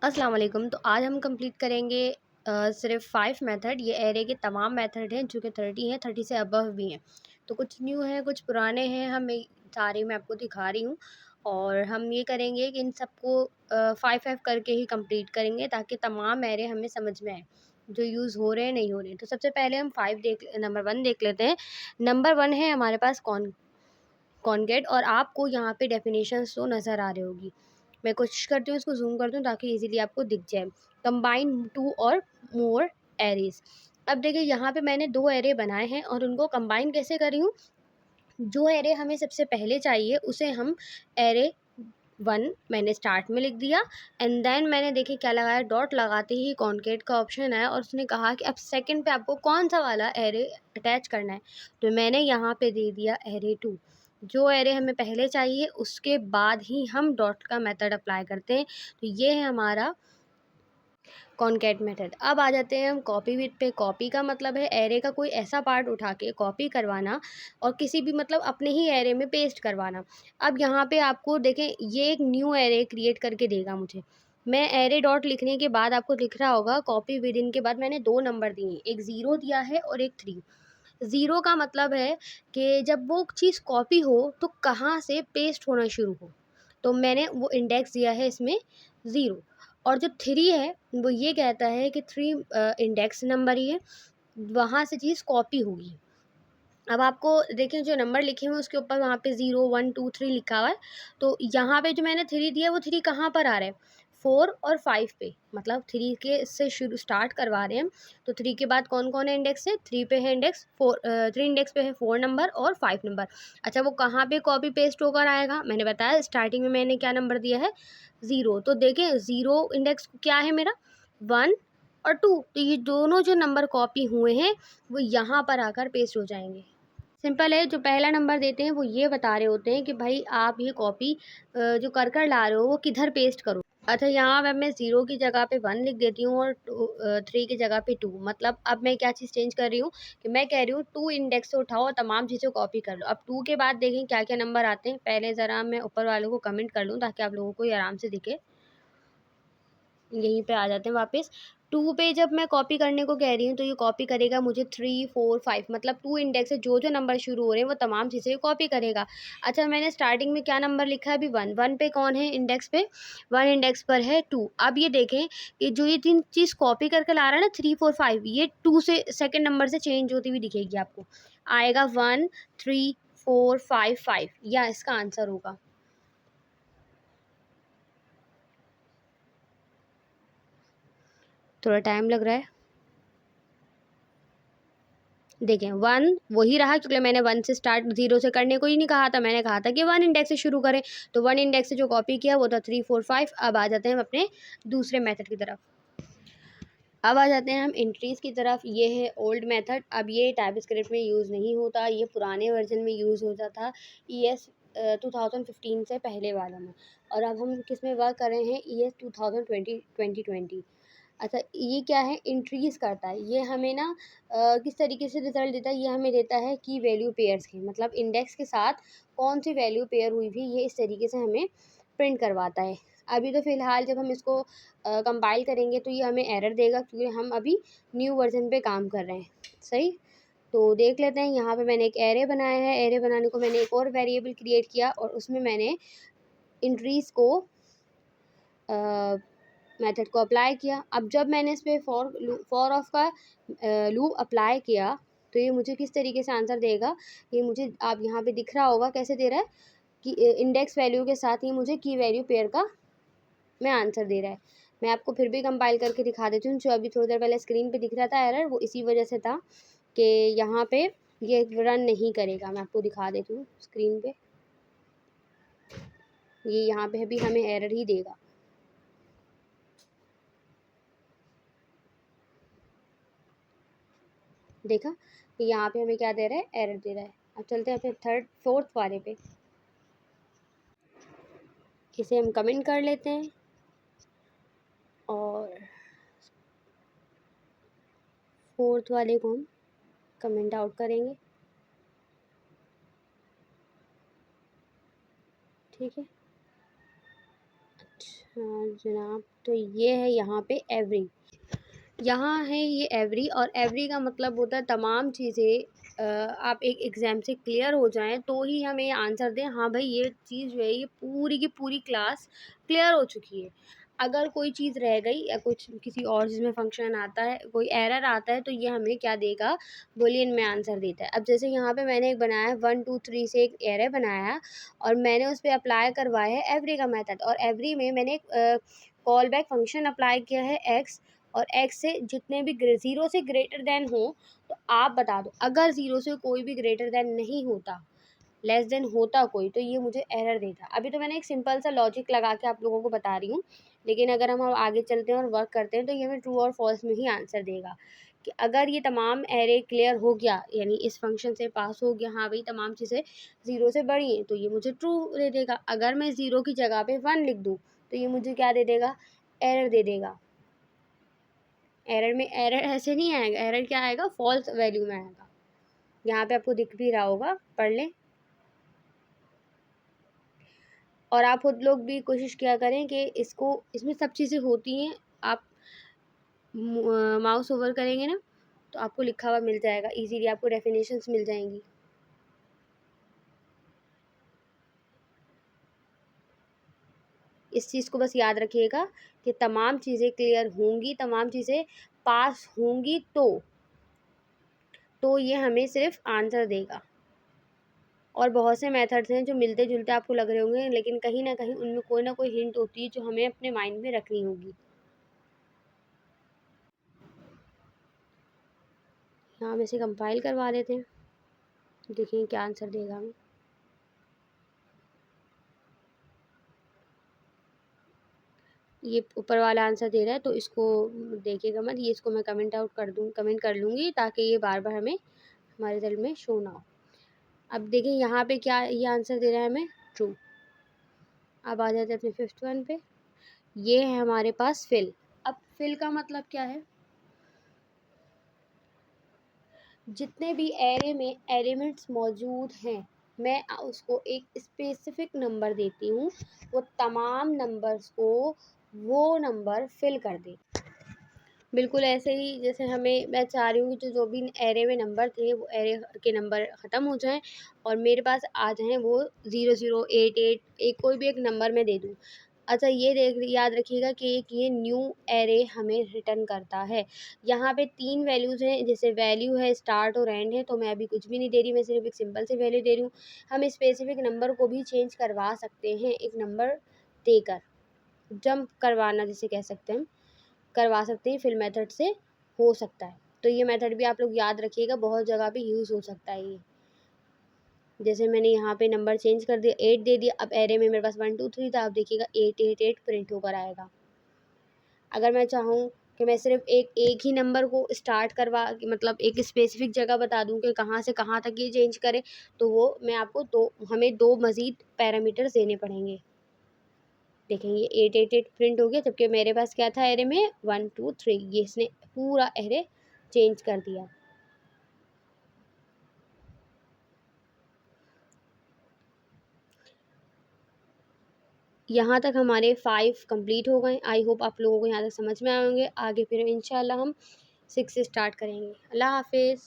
अस्सलाम वालेकुम। तो आज हम कंप्लीट करेंगे सिर्फ 5 मेथड। ये एरे के तमाम मेथड हैं जो कि 30 हैं, 30 से अबव भी हैं। तो कुछ न्यू हैं, कुछ पुराने हैं। सारे मैं आपको दिखा रही हूँ और हम ये करेंगे कि इन सबको 5-5 करके ही कंप्लीट करेंगे ताकि तमाम एरे हमें समझ में आए जो यूज़ हो रहे हैं, नहीं हो रहे हैं। तो सबसे पहले हम नंबर 1 देख लेते हैं। नंबर 1 है हमारे पास कॉनकेट और आपको यहाँ पे डेफिनेशंस तो नज़र आ रही होगी। मैं कोशिश करती हूँ इसको ज़ूम कर दूँ ताकि इजीली आपको दिख जाए। कंबाइन 2 और मोर एरेज़। अब देखिए यहाँ पे मैंने 2 एरे बनाए हैं और उनको कंबाइन कैसे कर रही हूँ, जो एरे हमें सबसे पहले चाहिए उसे हम एरे 1 मैंने स्टार्ट में लिख दिया एंड देन मैंने देखिए क्या लगाया, डॉट लगाते ही कॉनकेट का ऑप्शन आया और उसने कहा कि अब सेकंड पे आपको कौन सा वाला एरे अटैच करना है। तो मैंने यहाँ पे दे दिया एरे 2। जो एरे हमें पहले चाहिए उसके बाद ही हम डॉट का मेथड अप्लाई करते हैं। तो ये है हमारा कॉनकैट मेथड। अब आ जाते हैं हम कॉपी विथ पे। कॉपी का मतलब है एरे का कोई ऐसा पार्ट उठा के कॉपी करवाना और किसी भी मतलब अपने ही एरे में पेस्ट करवाना। अब यहाँ पे आपको देखें ये एक न्यू एरे क्रिएट करके देगा मुझे। मैं एरे डॉट लिखने के बाद आपको दिख रहा होगा कॉपी विद इन के बाद मैंने 2 नंबर दिए हैं, एक 0 दिया है और एक 3। 0 का मतलब है कि जब वो चीज़ कॉपी हो तो कहाँ से पेस्ट होना शुरू हो। तो मैंने वो इंडेक्स दिया है इसमें 0 और जो 3 है वो ये कहता है कि 3 इंडेक्स नंबर ही है, वहाँ से चीज़ कॉपी होगी। अब आपको देखिए जो नंबर लिखे हुए हैं उसके ऊपर वहाँ पे 0 1 2 3 लिखा हुआ है। तो यहाँ पे जो मैंने 3 दिया है वो 3 कहाँ पर आ रहा है, 4 और 5 पे। मतलब 3 के से शुरू स्टार्ट करवा रहे हैं हम। तो 3 के बाद कौन कौन है इंडेक्स है, 3 पे है इंडेक्स 4, 3 इंडेक्स पे है 4 नंबर और 5 नंबर। अच्छा वो कहाँ पे कॉपी पेस्ट होकर आएगा, मैंने बताया स्टार्टिंग में मैंने क्या नंबर दिया है 0। तो देखें 0 इंडेक्स क्या है मेरा 1 और 2। तो ये दोनों जो नंबर कॉपी हुए हैं वो यहाँ पर आकर पेस्ट हो जाएंगे। सिंपल है, जो पहला नंबर देते हैं वो ये बता रहे होते हैं कि भाई आप ये कॉपी जो कर ला रहे हो वो किधर पेस्ट करो। अच्छा यहाँ अब मैं 0 की जगह पे 1 लिख देती हूँ और 3 की जगह पे 2। मतलब अब मैं क्या चीज़ चेंज कर रही हूँ कि मैं कह रही हूँ 2 इंडेक्स से उठाओ और तमाम चीज़ें कॉपी कर लो। अब 2 के बाद देखें क्या क्या नंबर आते हैं। पहले ज़रा मैं ऊपर वालों को कमेंट कर लूँ ताकि आप लोगों को ये आराम से दिखे। यहीं पे आ जाते हैं वापस। 2 पे जब मैं कॉपी करने को कह रही हूँ तो ये कॉपी करेगा मुझे 3 4 5। मतलब 2 इंडेक्स से जो जो नंबर शुरू हो रहे हैं वो तमाम चीज़ें कॉपी करेगा। अच्छा मैंने स्टार्टिंग में क्या नंबर लिखा है अभी 1। 1 पे कौन है इंडेक्स पे, 1 इंडेक्स पर है 2। अब ये देखें कि जो ये 3 चीज़ कॉपी करके ला रहा है ना 3 4 5, ये 2 से सेकंड नंबर से चेंज होती हुई दिखेगी आपको। आएगा 1 3 4 5 5, या इसका आंसर होगा। थोड़ा टाइम लग रहा है। देखें 1 वही रहा क्योंकि मैंने 1 से स्टार्ट 0 से करने को ही नहीं कहा था। मैंने कहा था कि 1 इंडेक्स से शुरू करें। तो 1 इंडेक्स से जो कॉपी किया वो था 3 4 5। अब आ जाते हैं हम अपने दूसरे मेथड की तरफ। अब आ जाते हैं हम एंट्रीज़ की तरफ। ये है ओल्ड मेथड। अब ये टाइपस्क्रिप्ट में यूज़ नहीं होता, ये पुराने वर्जन में यूज़ होता था ES 2015 से पहले वाला में। और अब हम किस में वर्क कर रहे हैं, ES 2020। अच्छा ये क्या है, इंक्रीज़ करता है। ये हमें ना किस तरीके से रिज़ल्ट देता है, ये हमें देता है की वैल्यू पेयर्स के, मतलब इंडेक्स के साथ कौन सी वैल्यू पेयर हुई थी ये इस तरीके से हमें प्रिंट करवाता है। अभी तो फ़िलहाल जब हम इसको कंपाइल करेंगे तो ये हमें एरर देगा क्योंकि हम अभी न्यू वर्ज़न पे काम कर रहे हैं। सही, तो देख लेते हैं। यहाँ पे मैंने एक एरे बनाया है। एरे बनाने को मैंने एक और वेरिएबल क्रिएट किया और उसमें मैंने इंक्रीज़ को मेथड को अप्लाई किया। अब जब मैंने इस पे फॉर ऑफ का लूप अप्लाई किया तो ये मुझे किस तरीके से आंसर देगा, ये मुझे आप यहाँ पे दिख रहा होगा कैसे दे रहा है कि इंडेक्स वैल्यू के साथ ही मुझे की वैल्यू पेयर का मैं आंसर दे रहा है। मैं आपको फिर भी कंपाइल करके दिखा देती हूँ। जो अभी थोड़ी देर पहले स्क्रीन पे दिख रहा था एरर, वो इसी वजह से था कि यहाँ पे ये रन नहीं करेगा। मैं आपको दिखा देती हूँ स्क्रीन पे, ये यहाँ पे भी हमें एरर ही देगा। देखा, यहाँ पे हमें क्या दे रहा है, एरर दे रहा है। अब चलते हैं फिर फोर्थ वाले पे। इसे हम कमेंट कर लेते हैं और फोर्थ वाले को हम कमेंट आउट करेंगे। ठीक है, हाँ जनाब, तो ये है यहाँ पे एवरी, यहाँ है ये एवरी, और एवरी का मतलब होता है तमाम चीज़ें आप एक एग्ज़ाम से क्लियर हो जाएँ तो ही हमें ये आंसर दें, हाँ भाई ये चीज़ जो है ये पूरी की पूरी क्लास क्लियर हो चुकी है। अगर कोई चीज़ रह गई या कुछ किसी और चीज़ में फंक्शन आता है, कोई एरर आता है, तो ये हमें क्या देगा, बूलियन में आंसर देता है। अब जैसे यहाँ पे मैंने एक बनाया है 1 2 3 से एक एरे बनाया है और मैंने उस पे अप्लाई करवाया है एवरी का मेथड, और एवरी में मैंने एक कॉल बैक फंक्शन अप्लाई किया है एक्स, और एक्स से जितने भी 0 से ग्रेटर देन हो तो आप बता दो। अगर 0 से कोई भी ग्रेटर देन नहीं होता, लेस देन होता कोई, तो ये मुझे एरर देता। अभी तो मैंने एक सिंपल सा लॉजिक लगा के आप लोगों को बता रही हूँ, लेकिन अगर हम आगे चलते हैं और वर्क करते हैं तो ये हमें ट्रू और फॉल्स में ही आंसर देगा कि अगर ये तमाम एरे क्लियर हो गया, यानी इस फंक्शन से पास हो गया, हाँ भाई तमाम चीज़ें 0 से बड़ी हैं, तो ये मुझे ट्रू दे देगा। अगर मैं 0 की जगह पे 1 लिख दूँ तो ये मुझे क्या दे देगा, एरर दे देगा। एरर में एरर ऐसे नहीं आएगा, एरर क्या आएगा, फॉल्स वैल्यू में आएगा। यहाँ पे आपको दिख भी रहा होगा, पढ़ लें। और आप खुद लोग भी कोशिश किया करें कि इसको, इसमें सब चीज़ें होती हैं, आप माउस ओवर करेंगे ना तो आपको लिखा हुआ मिल जाएगा, इजीली आपको डेफिनेशंस मिल जाएंगी। इस चीज़ को बस याद रखिएगा कि तमाम चीज़ें क्लियर होंगी, तमाम चीज़ें पास होंगी तो ये हमें सिर्फ आंसर देगा। और बहुत से मेथड्स हैं जो मिलते जुलते आपको लग रहे होंगे, लेकिन कहीं ना कहीं उनमें कोई ना कोई हिंट होती है जो हमें अपने माइंड में रखनी होगी। यहाँ हम इसे कंपाइल करवा देते हैं, देखिए क्या आंसर देगा हमें। ये ऊपर वाला आंसर दे रहा है तो इसको देखिएगा मत, ये इसको मैं कमेंट आउट कर दूँ, कमेंट कर लूँगी ताकि ये बार बार हमें हमारे रिजल्ट में शो ना हो। अब देखिए यहाँ पे क्या ये आंसर दे रहा है हमें, ट्रू। अब आ जाते हैं अपने 5th वन पे, ये है हमारे पास फिल। अब फिल का मतलब क्या है, जितने भी एरे में एलिमेंट्स मौजूद हैं मैं उसको एक स्पेसिफिक नंबर देती हूँ, वो तमाम नंबर्स को वो नंबर फिल कर दे। बिल्कुल ऐसे ही जैसे हमें, मैं चाह रही हूँ कि जो भी एरे में नंबर थे वो एरे के नंबर ख़त्म हो जाएं और मेरे पास आ जाएं वो 0088, एक कोई भी एक नंबर मैं दे दूँ। अच्छा ये याद रखिएगा कि एक ये न्यू एरे हमें रिटर्न करता है। यहाँ पे 3 वैल्यूज़ हैं, जैसे वैल्यू है, स्टार्ट और एंड है, तो मैं अभी कुछ भी नहीं दे रही, मैं सिर्फ एक सिंपल से वैल्यू दे रही हूँ। हम स्पेसिफिक नंबर को भी चेंज करवा सकते हैं एक नंबर देकर, जंप करवाना जिसे कह सकते हैं, करवा सकते हैं फिल मेथड से, हो सकता है। तो ये मेथड भी आप लोग याद रखिएगा, बहुत जगह पे यूज़ हो सकता है ये। जैसे मैंने यहाँ पे नंबर चेंज कर दिया, 8 दे दिया, अब एरे में मेरे पास 1 2 3 था, आप देखिएगा 888 प्रिंट होकर आएगा। अगर मैं चाहूँ कि मैं सिर्फ एक ही नंबर को स्टार्ट करवा, मतलब एक स्पेसिफिक जगह बता दूँ कि कहाँ से कहाँ तक ये चेंज करे, तो वो मैं आपको हमें 2 मज़ीद पैरामीटर्स देने पड़ेंगे। देखेंगे 888 प्रिंट हो गया, जबकि मेरे पास क्या था एरे में 1 2 3, ये इसने पूरा एरे चेंज कर दिया। यहाँ तक हमारे 5 कंप्लीट हो गए। आई होप आप लोगों को यहाँ तक समझ में आए होंगे। आगे फिर इंशाल्लाह हम 6 से स्टार्ट करेंगे। अल्लाह हाफिज़।